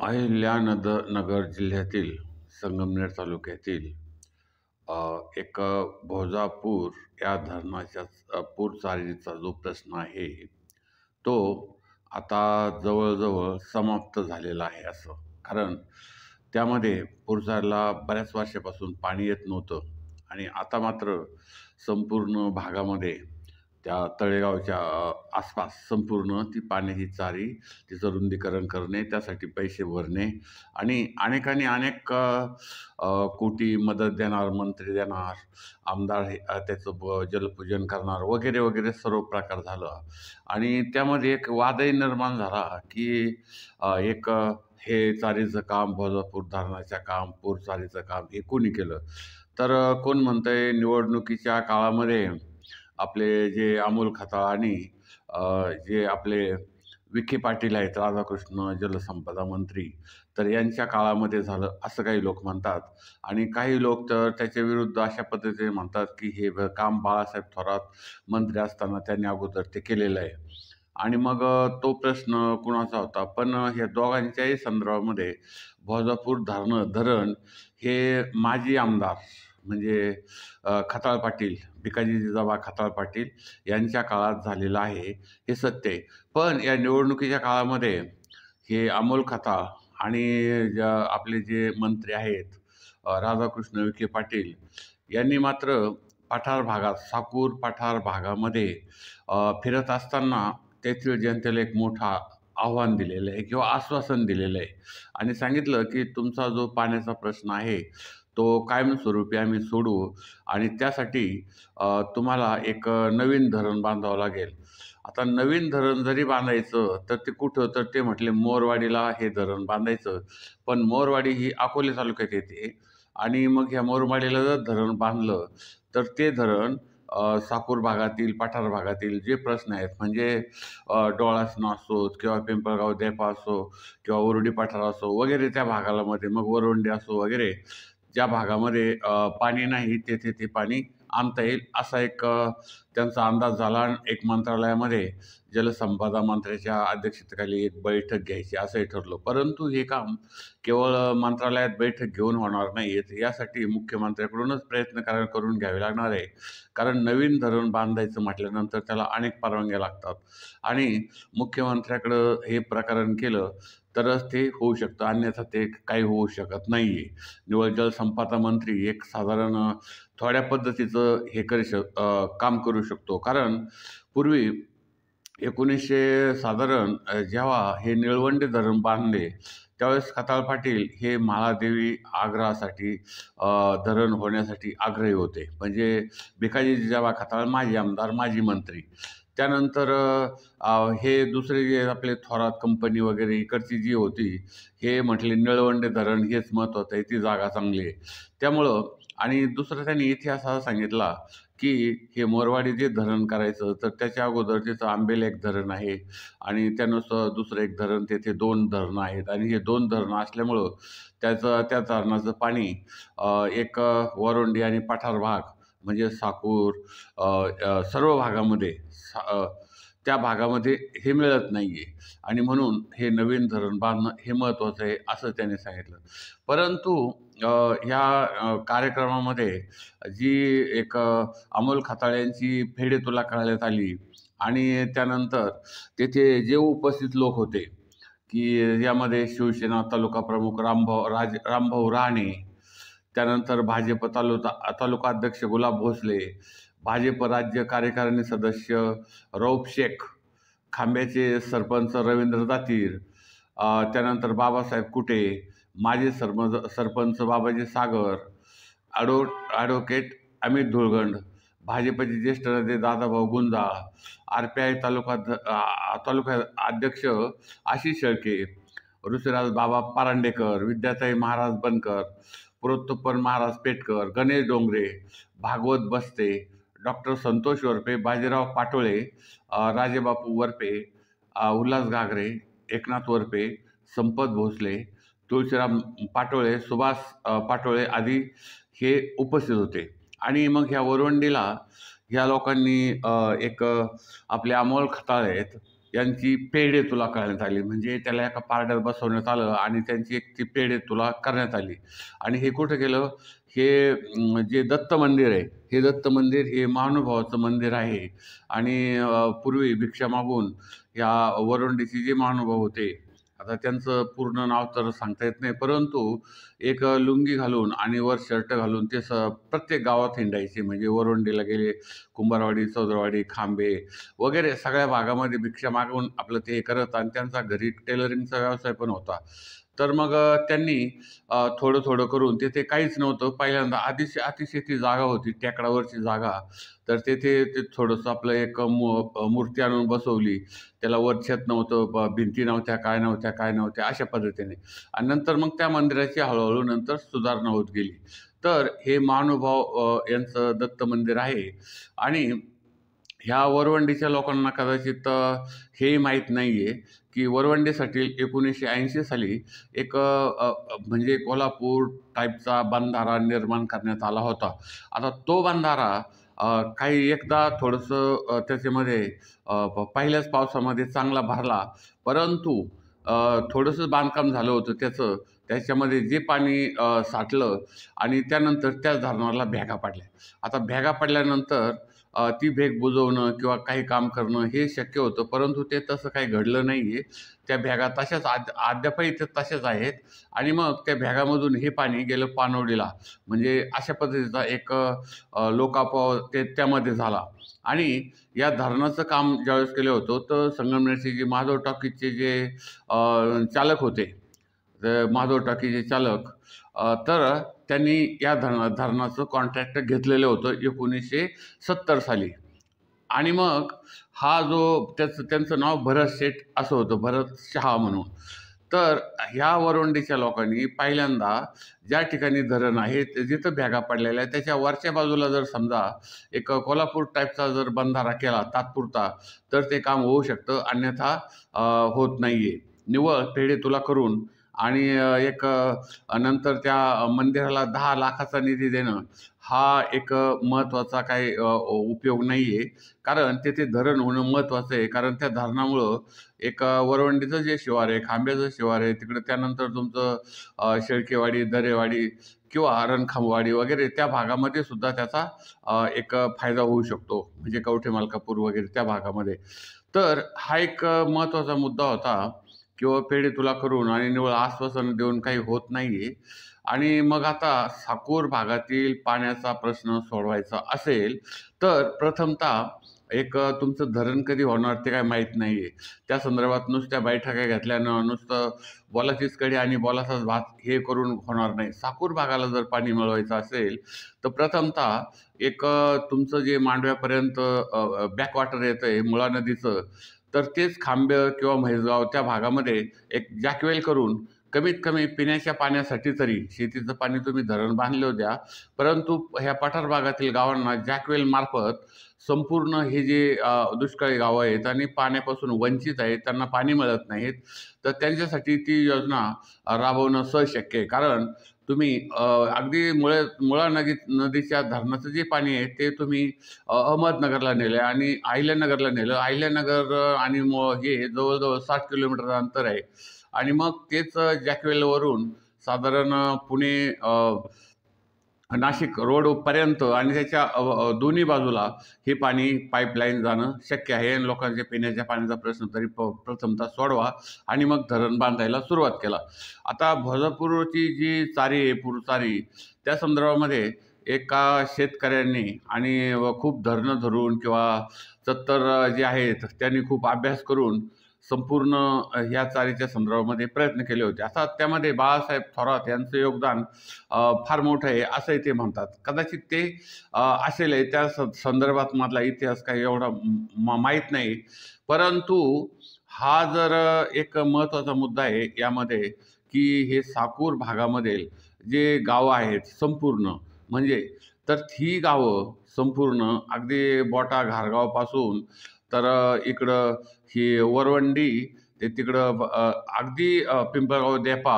नगर जिल्ह्यातील संगमनेर तालुक्यातील अ, एक भोजापूर या धरणाच्या पूरचारीचा जो प्रश्न आहे, तो आता जवळ-जवळ समाप्त झालेला आहे असं. कारण त्यामध्ये पुरचारला बऱ्याच वर्षापासून पाणी येत नव्हतं आणि आता मात्र संपूर्ण भागामध्ये त्या तळेगावच्या आसपास संपूर्ण ती पाण्याची चारी, तिचं रुंदीकरण करणे, त्यासाठी पैसे भरणे आणि अनेकांनी अनेक कोटी मदत देणार, मंत्री देणार, आमदार त्याचं जलपूजन करणार वगैरे, वगैरे सर्व प्रकार झालं आणि त्यामध्ये एक वादही निर्माण झाला, की हे चारीचं काम, भोजापूर धरणाचं काम, पूर चारीचं काम हे कोणी केलं? तर कोण म्हणतंय निवडणुकीच्या काळामध्ये आपले जे अमोल खताळ आणि अ, जे आपले विखे पाटील आहेत, राधाकृष्ण जलसंपदा मंत्री, तर यांच्या काळामध्ये झालं असं काही लोक म्हणतात आणि काही लोक तर त्याच्या विरुद्ध अशा पद्धतीने म्हणतात, की हे काम बाळासाहेब थोरात मंत्री असताना त्यांनी अगोदर ते केलेलं आहे. आणि मग तो प्रश्न कुणाचा होता? पण ह्या दोघांच्याही संदर्भामध्ये भोजापूर धरण हे माजी आमदार म्हणजे खताळ पाटील, भिकाजी जिजाबा खताळ पाटील यांच्या काळात झालेलं आहे, हे सत्य आहे. पण या निवडणुकीच्या काळामध्ये हे अमोल खताळ आणि आपले जे मंत्री आहेत राधाकृष्ण विखे पाटील यांनी मात्र पठार भागात, साकूर पठार भागामध्ये फिरत असताना तेथील जनतेला एक मोठं आव्हान दिलेलं आहे किंवा आश्वासन दिलेलं आहे आणि सांगितलं, की तुमचा जो पाण्याचा प्रश्न आहे, तो कायमस्वरूपी आम्ही सोडवू आणि त्यासाठी तुम्हाला एक नवीन धरण बांधावं लागेल. आता नवीन धरण जरी बांधायचं, तर ते कुठं? तर ते म्हटले मोरवाडीला हे धरण बांधायचं. पण मोरवाडी ही अकोले तालुक्यात येते आणि मग ह्या मोरवाडीला जर धरण बांधलं, तर ते धरण साकूर भागातील, पठार भागातील जे प्रश्न आहेत म्हणजे डोळासना असोत किंवा पिंपळगाव देपा असो किंवा उरुडी पठार असो वगैरे त्या भागाला मध्ये मग वरवंडी असो वगैरे ज्या भागामध्ये पाणी नाही तेथे ते पाणी आणता येईल असा एक त्यांचा अंदाज झाला आणि एक मंत्रालयामध्ये जलसंपदा मंत्र्याच्या अध्यक्षतेखाली एक बैठक घ्यायची असंही ठरलं. परंतु हे काम केवळ मंत्रालयात बैठक घेऊन होणार नाहीत. यासाठी मुख्यमंत्र्याकडूनच प्रयत्न करून घ्यावे लागणार आहे. कारण नवीन धरण बांधायचं म्हटल्यानंतर त्याला अनेक परवानग्या लागतात आणि मुख्यमंत्र्याकडं हे प्रकरण केलं तरच ते होऊ शकतं, अन्यथा ते काही होऊ शकत नाही आहे. निव्वळ जलसंपदा मंत्री एक साधारण थोड्या पद्धतीचं काम करू शकतो. कारण पूर्वी 1900 साधारण जेव्हा हे निळवंडे धरण बांधले, त्यावेळेस खताळ पाटील हे म्हाळादेवी आग्रहासाठी धरण होण्यासाठी आग्रही होते. म्हणजे भिकाजी जिजाबा खताळ माजी आमदार, माजी मंत्री. त्यानंतर हे दुसरे जे आपले थोरात कंपनी वगैरे इकडची जी होती, हे म्हटले निळवंडे धरण हेच महत्त्वाचं आहे, ती जागा चांगली आहे. त्यामुळं आणि दुसरं त्यांनी इतिहास असा सांगितला, की हे मोरवाडी जे धरण करायचं, तर त्याच्या अगोदर तिथं आंबेल एक धरण आहे आणि त्यानुसार दुसरं एक धरण, तेथे 2 धरणं आहेत आणि हे 2 धरणं असल्यामुळं त्या धरणाचं पाणी वरोंडी आणि पठार भाग म्हणजे साकूर सर्व भागामध्ये त्या भागामध्ये हे मिळत नाही आहे आणि म्हणून हे नवीन धरण बांधणं हे महत्त्वाचं आहे, असं त्याने सांगितलं. परंतु ह्या कार्यक्रमामध्ये जी अमोल खताळ यांची फेडे तुला कळण्यात आली आणि त्यानंतर तेथे जे उपस्थित लोक होते, की यामध्ये शिवसेना तालुका प्रमुख रामभाऊ राणे, त्यानंतर भाजप तालुका अध्यक्ष गुलाब भोसले, भाजप राज्य कार्यकारिणी सदस्य रौफ शेख, खांब्याचे सरपंच रवींद्र दातीर, त्यानंतर बाबासाहेब कुटे, माजी सरपंच बाबाजी सागर, ॲडव्होकेट अमित धुळगंड, भाजपचे ज्येष्ठ नेते दादाभाऊ गुंजाळ, RPI तालुका अध्यक्ष आशिष शेळके, ऋषिराज बाबा पारांडेकर, विद्याताई महाराज बनकर, पुरुषोत्तम महाराज पेटकर, गणेश डोंगरे, भागवत बस्ते, डॉक्टर संतोष वरपे, बाजीराव पाटोळे, राजेबापू वरपे, उल्हास घागरे, एकनाथ वरपे, संपत भोसले, तुळशीराम पाटोळे, सुभाष पाटोळे आदी हे उपस्थित होते. आणि मग ह्या वरवंडीला ह्या लोकांनी आपले अमोल खताळ आहेत, यांची पेढे तुला करण्यात आली. म्हणजे त्याला एका पारड्यात बसवण्यात आलं आणि त्यांची एक ती पेढे तुला करण्यात आली. आणि हे कुठं केलं? हे जे दत्त मंदिर आहे, हे दत्त मंदिर हे महानुभावाचं मंदिर आहे. आणि पूर्वी भिक्षा मागून या वरवंडीचे जे महानुभाव होते, आता त्यांचं पूर्ण नाव तर सांगता येत नाही, परंतु एक लुंगी घालून आणि वर शर्ट घालून ते प्रत्येक गावात हिंडायचे. म्हणजे वरवंडीला गेले, कुंभारवाडी, चौदरवाडी, खांबे वगैरे सगळ्या भागामध्ये भिक्षा मागून आपलं ते हे करत, आणि त्यांचा घरी टेलरिंगचा व्यवसाय पण होता. तर मग त्यांनी थोडं थोडं करून, तिथे काहीच नव्हतं. पहिल्यांदा अतिशय ती जागा होती, टेकडावरची जागा. तर तेथे ते थोडंसं आपलं एक मूर्ती आणून बसवली. त्याला वर छत नव्हतं, भिंती नव्हत्या, काय नव्हत्या अशा पद्धतीने. आणि नंतर मग त्या मंदिराची हळूहळू नंतर सुधारणा होत गेली. तर हे महानुभाव यांचं दत्त मंदिर आहे. आणि ह्या वरवंडीच्या लोकांना कदाचित हेही माहीत नाही आहे की वरवंडीसाठी 1980 साली एक म्हणजे कोल्हापूर टाईपचा बंधारा निर्माण करण्यात आला होता. आता तो बंधारा काही एकदा थोडंसं त्याच्यामध्ये पहिल्याच पावसामध्ये चांगला भरला, परंतु थोडंसं बांधकाम झालं होतं त्याचं. त्याच्यामध्ये जे पाणी साठलं आणि त्यानंतर त्याच धरणाला भेगा पडल्या. आता भेगा पडल्यानंतर ती भेग बुजवणं किंवा काही काम करणं हे शक्य होतं, परंतु ते तसं काही घडलं नाही आहे. त्या भेगा तशाच अद्यापही ते तशाच आहेत. आणि मग त्या भेगामधून हे पाणी गेलं पाणवडीला. म्हणजे अशा पद्धतीचा एक लोकापव त्यामध्ये झाला. आणि या धरणाचं काम ज्यावेळेस केलं होतं, तर संगमनेरचे जे माधव टॉकीजचे जे चालक होते, माधव टॉकीजचे चालक, तर त्यांनी या धरणाचं कॉन्ट्रॅक्ट घेतलेलं होतं 1970 साली. आणि मग हा जो त्यांचं नाव भरत शेठ असं होतं, भरत शहा म्हणून. तर ह्या वरवंडीच्या लोकांनी पहिल्यांदा ज्या ठिकाणी धरण आहे जिथं भेगा पडलेल्या आहे त्याच्या वरच्या बाजूला जर समजा एक कोल्हापूर टाईपचा जर बंधारा केला तात्पुरता, तर ते काम होऊ शकतं, अन्यथा होत नाही आहे. निव्वळ पेढे तुला करून आणि एक नंतर त्या मंदिराला 10 लाखाचा निधी देणं हा एक महत्त्वाचा काही उपयोग नाही आहे. कारण तेथे धरण होणं महत्त्वाचं आहे. कारण त्या धरणामुळं एक वरवंडीचं जे शिवार आहे, खांब्याचं शिवार आहे, तिकडं त्यानंतर तुमचं शेळकेवाडी, दरेवाडी किंवा रणखांबवाडी वगैरे त्या भागामध्ये सुद्धा त्याचा एक फायदा होऊ शकतो. म्हणजे कवठे मालकापूर वगैरे त्या भागामध्ये. तर हा एक महत्त्वाचा मुद्दा होता. किंवा पेढे तुला करून आणि निव्वळ आश्वासन देऊन काही होत नाही आहे. आणि मग आता साकूर भागातील पाण्याचा प्रश्न सोडवायचा असेल, तर प्रथमतः एक तुमचं धरण कधी होणार ते काही माहीत नाही आहे. त्या संदर्भात नुसत्या बैठका घेतल्यानं नुसतं बोलाचीच कडी आणि बोलाचाच भात हे करून होणार नाही. साकूर भागाला जर पाणी मिळवायचं असेल, तर प्रथमतः एक तुमचं जे मांडव्यापर्यंत बॅकवॉटर येतं आहे मुळा नदीचं, तर तेच खांबे किंवा म्हैसगाव त्या भागामध्ये एक जॅकवेल करून कमीत कमी पिण्याच्या पाण्यासाठी तरी, शेतीचं पाणी तुम्ही धरण बांधले द्या, परंतु ह्या पठार भागातील गावांना जॅकवेल मार्फत संपूर्ण हे जे दुष्काळी गावं आहेत आणि पाण्यापासून वंचित आहेत, त्यांना पाणी मिळत नाहीत, तर त्यांच्यासाठी ती योजना राबवणं सहशक्य आहे. कारण तुम्ही अगदी मुळा नदीच्या धरणाचं जे पाणी आहे ते तुम्ही अहमदनगरला नेलं आणि अहिल्यानगरला नेलं. अहिल्यानगर आणि हे जवळजवळ 60 किलोमीटरचं अंतर आहे. आणि मग तेच जॅकवेलवरून साधारण पुणे नाशिक रोडपर्यंत आणि त्याच्या दोन्ही बाजूला हे पाणी पाईपलाईन जाणं शक्य आहे. आणि लोकांच्या पिण्याच्या पाण्याचा प्रश्न तरी प्रथमतः सोडवा आणि मग धरण बांधायला सुरुवात केला. आता भोजापूरची जी चारी आहे, पूरचारी, त्या संदर्भामध्ये एका शेतकऱ्यांनी आणि खूप धरणं धरून किंवा चत्तर जे आहेत त्यांनी खूप अभ्यास करून संपूर्ण ह्या चारीच्या संदर्भामध्ये प्रयत्न केले होते. आता त्यामध्ये बाळासाहेब थोरात यांचं योगदान फार मोठं आहे असंही ते म्हणतात. कदाचित ते असेल, त्या संदर्भात मधला इतिहास काही एवढा माहीत नाही. परंतु हा जर एक महत्त्वाचा मुद्दा आहे यामध्ये, की हे साकूर भागामध्ये जे गावं आहेत संपूर्ण, म्हणजे तर ही गावं संपूर्ण अगदी बोटा घारगावपासून तर इकडं ही वरवंडी ते तिकडं अगदी पिंपळगाव देपा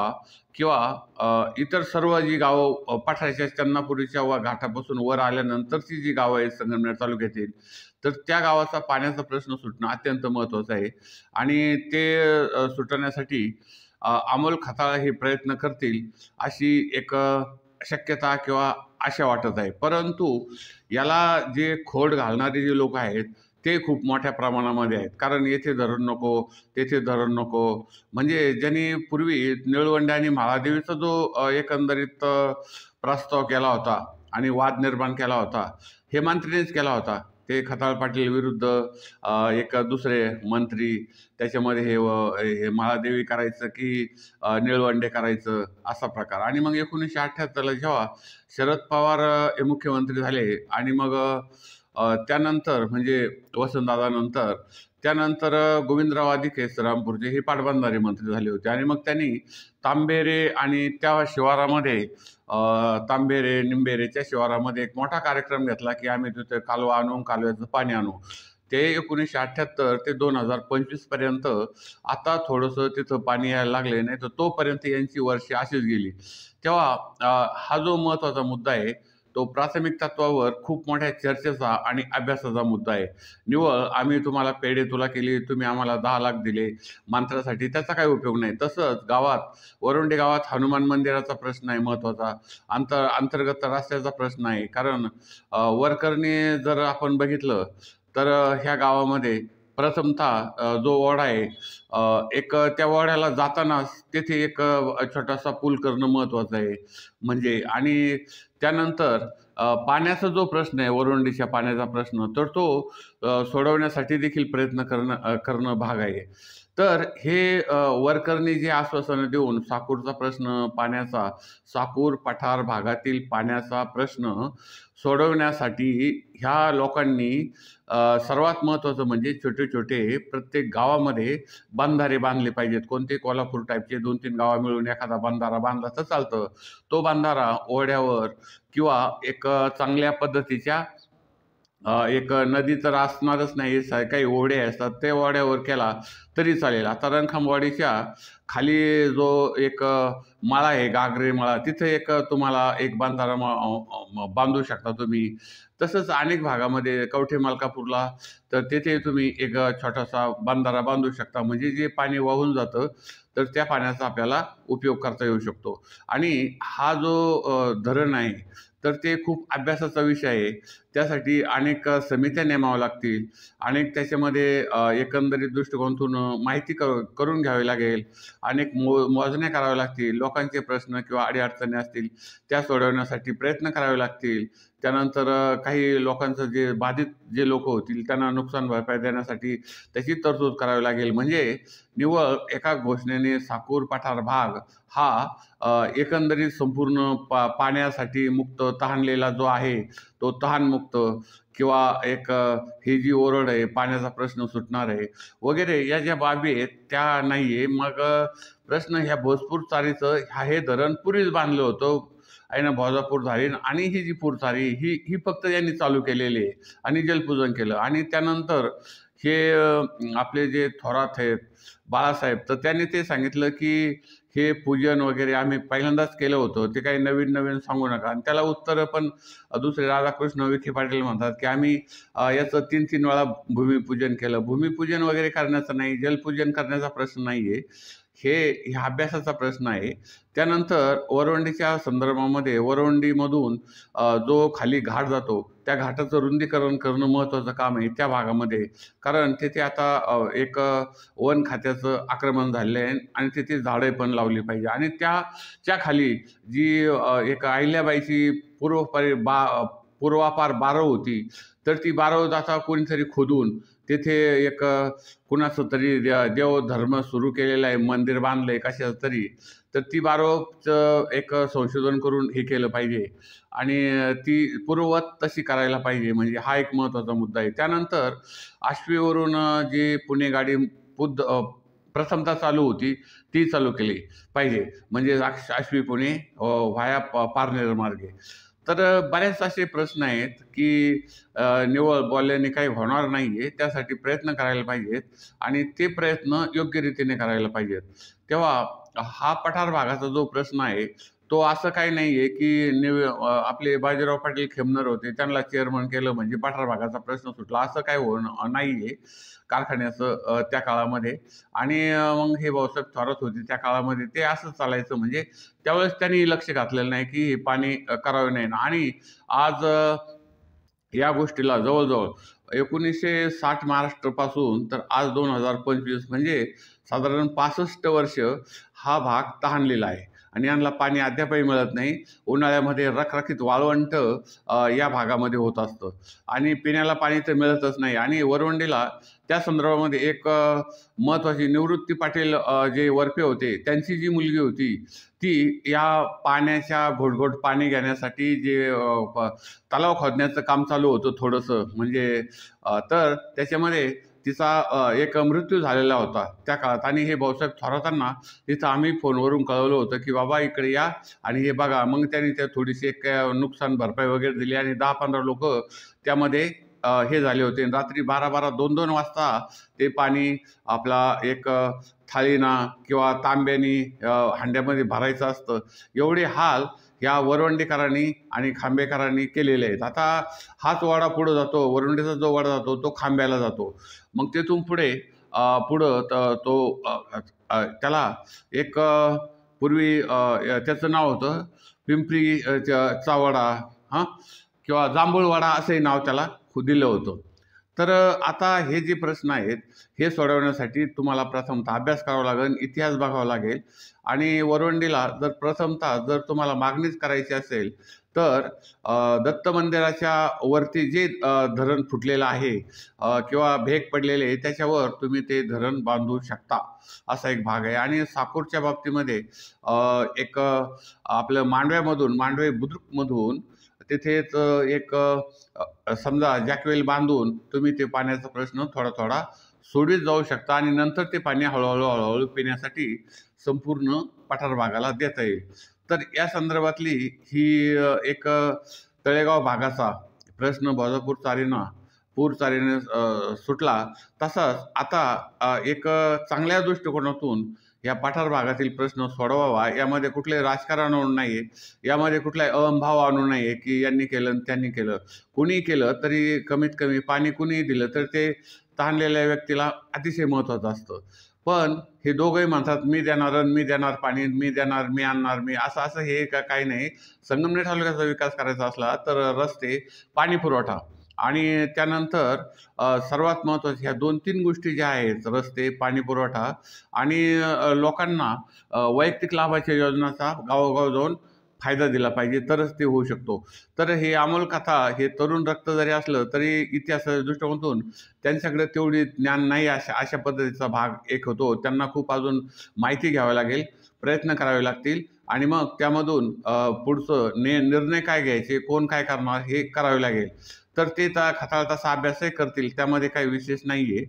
किंवा इतर सर्व जी गावं पठाराच्या चन्नापुरीच्या घाटापासून वर आल्यानंतरची जी गावं आहेत संगमनेर तालुक्यातील, तर त्या गावाचा पाण्याचा प्रश्न सुटणं अत्यंत महत्त्वाचं आहे. आणि ते सुटवण्यासाठी अमोल खताळ हे प्रयत्न करतील अशी एक शक्यता किंवा आशा वाटत आहे. परंतु याला जे खोड घालणारे जे लोक आहेत ते खूप मोठ्या प्रमाणामध्ये आहेत. कारण येथे धरण नको, तेथे धरण नको, म्हणजे ज्यांनी पूर्वी निळवंडे आणि म्हाळादेवीचा जो एकंदरीत प्रस्ताव केला होता आणि वाद निर्माण केला होता, हे मंत्र्यांनीच केला होता. ते खताळ पाटील विरुद्ध एक दुसरे मंत्री, त्याच्यामध्ये हे म्हाळादेवी करायचं की निळवंडे करायचं असा प्रकार. आणि मग 1978ला जेव्हा शरद पवार हे मुख्यमंत्री झाले आणि मग त्यानंतर म्हणजे वसंतदादानंतर त्यानंतर गोविंदराव आदिके श्रीरामपूरचे हे पाटबंधारे मंत्री झाले होते. आणि मग त्यांनी तांबेरे आणि त्या शिवारामध्ये तांबेरे निंबेरेच्या शिवारामध्ये एक मोठा कार्यक्रम घेतला की आम्ही तिथे कालवा आणू, कालव्याचं पाणी आणू. ते 1978 ते 2025 पर्यंत आता थोडंसं तिथं पाणी यायला लागले, नाही तर तोपर्यंत यांची वर्षे अशीच गेली. तेव्हा हा जो महत्त्वाचा मुद्दा आहे तो प्राथमिक तत्वावर खूप मोठ्या चर्चेचा आणि अभ्यासाचा मुद्दा आहे. निव्वळ आम्ही तुम्हाला पेढे तुला केली, तुम्ही आम्हाला 10 लाख दिले मंत्रासाठी, त्याचा काही उपयोग नाही. तसंच गावात वरुंडे गावात हनुमान मंदिराचा प्रश्न आहे महत्त्वाचा, अंतर्गत रस्त्याचा प्रश्न आहे. कारण वरकरणी जर आपण बघितलं तर ह्या गावामध्ये प्रथमतः जो ओढा आहे, एक त्या ओढ्याला जातानाच तिथे एक छोटासा पूल करणं महत्त्वाचं आहे म्हणजे. आणि त्यानंतर पाण्याचा जो प्रश्न आहे, वरुंडीच्या पाण्याचा प्रश्न, तर तो सोडवण्यासाठी देखील प्रयत्न करणं भाग आहे. तर हे वरकरनी जे आश्वासनं देऊन साकूरचा प्रश्न पाण्याचा, साकूर पठार भागातील पाण्याचा प्रश्न सोडवण्यासाठी ह्या लोकांनी सर्वात महत्त्वाचं म्हणजे छोटे छोटे प्रत्येक गावामध्ये बंधारे बांधले पाहिजेत. कोणते कोल्हापूर टाईपचे 2-3 गावं मिळून एखादा बंधारा बांधला तर चालतं. तो बंधारा ओढ्यावर किंवा एक चांगल्या पद्धतीच्या एक नदी तर असणारच नाही, काही ओढे असतात ते ओढ्यावर केला तरी चालेल. आता रणखांबवाडीच्या खाली जो एक मळा आहे, गागरे मळा, तिथे एक तुम्हाला एक बंधारा बांधू शकता तुम्ही. तसंच अनेक भागामध्ये कवठे मलकापूरला तर तिथे तुम्ही एक छोटासा बंधारा बांधू शकता. म्हणजे जे पाणी वाहून जातं तर त्या पाण्याचा आपल्याला उपयोग करता येऊ शकतो. आणि हा जो धरण आहे तर ते खूप अभ्यासाचा विषय आहे. त्यासाठी अनेक समित्या नेमाव्या लागतील, अनेक त्याच्यामध्ये एकंदरीत दृष्टिकोनातून माहिती करून घ्यावी लागेल, अनेक मोजण्या कराव्या लागतील, लोकांचे प्रश्न किंवा अडीअडचणी असतील त्या सोडवण्यासाठी प्रयत्न करावे लागतील. त्यानंतर काही लोकांचं जे बाधित जे लोक होतील त्यांना नुकसान भरपाई देण्यासाठी त्याची तरतूद करावी लागेल. म्हणजे निव्वळ एका घोषणेने साकूर पठार भाग हा एकंदरीत संपूर्ण पाण्यासाठी मुक्त तहानलेला जो आहे तो तहानमुक्त किंवा एक ही जी ओरड आहे, पाण्याचा प्रश्न सुटणार आहे वगैरे, या ज्या बाबी आहेत त्या नाही आहे. मग प्रश्न ह्या भोजपूर चारीचं हे धरण पूर्वीच बांधलं होतं आहे ना, भोजापूर धारीन, आणि ही जी पूरचारी ही फक्त यांनी चालू केलेली आहे आणि जलपूजन केलं. आणि त्यानंतर हे आपले जे थोरात आहेत बाळासाहेब, तर त्यांनी ते सांगितलं की हे पूजन वगैरे आम्ही पहिल्यांदाच केलं होतं, ते काही नवीन नवीन सांगू नका. आणि त्याला उत्तर पण दुसरे राधाकृष्ण विखे पाटील म्हणतात की आम्ही याचं 3-3 वेळा भूमिपूजन केलं. भूमिपूजन वगैरे करण्याचं नाही, जलपूजन करण्याचा प्रश्न नाही आहे, ह्या अभ्यासाचा प्रश्न आहे. त्यानंतर वरवंडीच्या संदर्भामध्ये वरवंडीमधून जो खाली घाट जातो त्या घाटाचं रुंदीकरण करणं महत्त्वाचं काम आहे त्या भागामध्ये. कारण तिथे आता एक वन खात्याचं आक्रमण झालेलं आहे आणि तिथे झाडं पण लावली पाहिजे. आणि त्याच्या खाली जी एक अहिल्याबाईची पूर्वापार बारव होती, तर ती बारव आता कोणीतरी खोदून तिथे एक कुणाचं तरी देवधर्म सुरू केलेला आहे, मंदिर बांधलं आहे कशाचं तरी, तर ती बारवचं एक संशोधन करून हे केलं पाहिजे आणि ती पूर्ववत तशी करायला पाहिजे. म्हणजे हा एक महत्त्वाचा मुद्दा आहे. त्यानंतर आष्टीवरून जी पुणे गाडी प्रथमतः चालू होती ती चालू केली पाहिजे, म्हणजे आष्टी पुणे व्हाया पारनेर मार्गे. तर बरेच असे प्रश्न आहेत की निव्वळ बोलल्याने काही होणार नाही आहे. त्यासाठी प्रयत्न करायला पाहिजेत आणि ते प्रयत्न योग्य रीतीने करायला पाहिजेत. तेव्हा हा पठार भागाचा जो प्रश्न आहे, तो असं काही नाही आहे की आपले बाजीराव पाटील खेमनर होते, त्यांना चेअरमन केलं म्हणजे पठार भागाचा प्रश्न सुटला, असं काही नाही आहे कारखान्याचं त्या काळामध्ये. आणि मग हे भाऊसाहेब थोरात होते त्या काळामध्ये, ते असं चालायचं. म्हणजे त्यावेळेस त्यांनी लक्ष घातलेलं नाही की हे पाणी करावे नाही. आणि आज या गोष्टीला जवळ-जवळ 1960 महाराष्ट्रापासून तर आज 2025 म्हणजे साधारण 65 वर्ष हा भाग तहानलेला आहे आणि यांना पाणी अद्यापही मिळत नाही. उन्हाळ्यामध्ये रखरखीत वाळवंट या भागामध्ये होत असतं आणि पिण्याला पाणी तर मिळतच नाही. आणि वरवंडीला त्या संदर्भामध्ये एक महत्त्वाची निवृत्ती पाटील जे वरपे होते, त्यांची जी मुलगी होती, ती या पाण्याच्या घोट-घोट पाणी घेण्यासाठी जे तलाव खोदण्याचं काम चालू होतं थोडंसं. म्हणजे तर त्याच्यामध्ये तिचा एक मृत्यू झालेला होता त्या काळात. आणि हे भाऊसाहेब थोरातांना तिथं आम्ही फोनवरून कळवलं होतं की बाबा इकडे या आणि हे बघा. मग त्यांनी त्या थोडीशी एक नुकसान भरपाई वगैरे दिली आणि 10-15 लोकं त्यामध्ये हे झाले होते. रात्री 12-12, 2-2 वाजता ते पाणी आपला एक थाळीना किंवा तांब्यानी हांड्यामध्ये भरायचं असतं. एवढे हाल या वरवंडीकरांनी आणि खांबेकरांनी केलेले आहेत. आता हाच वाडा पुढं जातो, वरवंडीचा जो वाडा जातो तो खांब्याला जातो. मग तिथून पुढे पुढं तो त्याला एक पूर्वी त्याचं नाव होतं पिंपरी चा वाडा हां किंवा जांभूळवाडा असंही नाव त्याला दिलं होतं. तर आता हे जे प्रश्न आहेत, हे सोडवण्यासाठी तुम्हाला प्रथमतः अभ्यास करावा लागेल, इतिहास बघावा लागेल. आणि वरवंडीला जर तुम्हाला मागणीच करायची असेल, तर दत्त मंदिराच्या वरती जे धरण फुटलेलं आहे किंवा भेग पडलेले आहे, त्याच्यावर तुम्ही ते धरण बांधू शकता, असा एक भाग आहे. आणि साकूरच्या बाबतीमध्ये एक आपलं मांडवे बुद्रुकमधून तिथेच एक समजा जॅकवेल बांधून तुम्ही ते पाण्याचा प्रश्न थोडा सोडवीत जाऊ शकता आणि नंतर ते पाणी हळूहळू पिण्यासाठी संपूर्ण पठार भागाला देता येईल. तर या संदर्भातली ही एक तळेगाव भागाचा प्रश्न पूर चारीने सुटला. तसाच आता एक चांगल्या दृष्टिकोनातून या पठार भागातील प्रश्न सोडवावा. यामध्ये कुठले राजकारण आणून नाही आहे, यामध्ये कुठलाही अहंभाव आणू नाही आहे की यांनी केलं आणि त्यांनी केलं. कुणीही केलं तरी कमीत कमी पाणी कुणीही दिलं तर ते तहानलेल्या व्यक्तीला अतिशय महत्त्वाचं असतं. पण हे दोघंही म्हणतात मी देणार पाणी, मी देणार, मी आणणार, असं असं हे काही नाही. संगमनेर तालुक्याचा विकास करायचा असला तर रस्ते, पाणी पुरवठा आणि त्यानंतर सर्वात महत्त्वाच्या ह्या 2-3 गोष्टी ज्या आहेत, रस्ते, पाणी पुरवठा आणि लोकांना वैयक्तिक लाभाच्या योजनांचा गावोगाव जाऊन फायदा दिला पाहिजे, तरच ते होऊ शकतो. तर हे अमोल कथा हे तरुण रक्त जरी असलं तरी इतिहासाच्या दृष्टिकोनातून त्यांच्याकडे तेवढी ज्ञान नाही. अशा पद्धतीचा भाग एक होतो. त्यांना खूप अजून माहिती घ्यावी लागेल, प्रयत्न करावे लागतील आणि मग त्यामधून पुढचं निर्णय काय घ्यायचे, कोण काय करणार हे करावे लागेल. तर ते खताळ तसा अभ्यासही करतील, त्यामध्ये काही विशेष नाही आहे.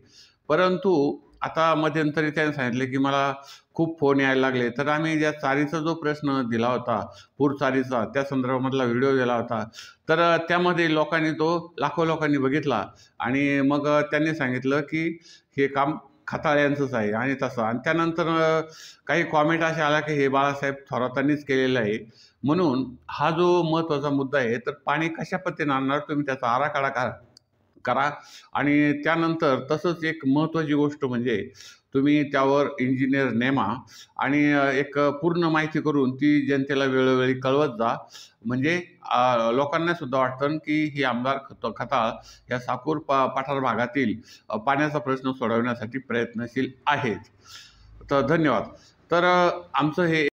परंतु आता मध्यंतरी त्यांनी सांगितले की मला खूप फोन यायला लागले. तर आम्ही ज्या चारीचा जो प्रश्न दिला होता, पूर चारीचा, त्या संदर्भामधला व्हिडिओ दिला होता. तर त्यामध्ये लाखो लोकांनी बघितला आणि मग त्यांनी सांगितलं की हे काम खताळ यांचंच आहे आणि तसं. आणि त्यानंतर काही कॉमेंट अशा आल्या की हे बाळासाहेब थोरातांनीच केलेलं आहे. म्हणून हा जो महत्त्वाचा मुद्दा आहे, तर पाणी कशा पद्धतीने आणणार, तुम्ही त्याचा आराखडा करा आणि त्यानंतर तसंच एक महत्त्वाची गोष्ट म्हणजे तुम्ही त्यावर इंजिनियर नेमा आणि एक पूर्ण माहिती करून ती जनतेला वेळोवेळी कळवत जा. म्हणजे लोकांना सुद्धा वाटतं की ही आमदार खताळ या साकूर पठार भागातील पाण्याचा प्रश्न सोडवण्यासाठी प्रयत्नशील आहेत. तर धन्यवाद. तर आमचं हे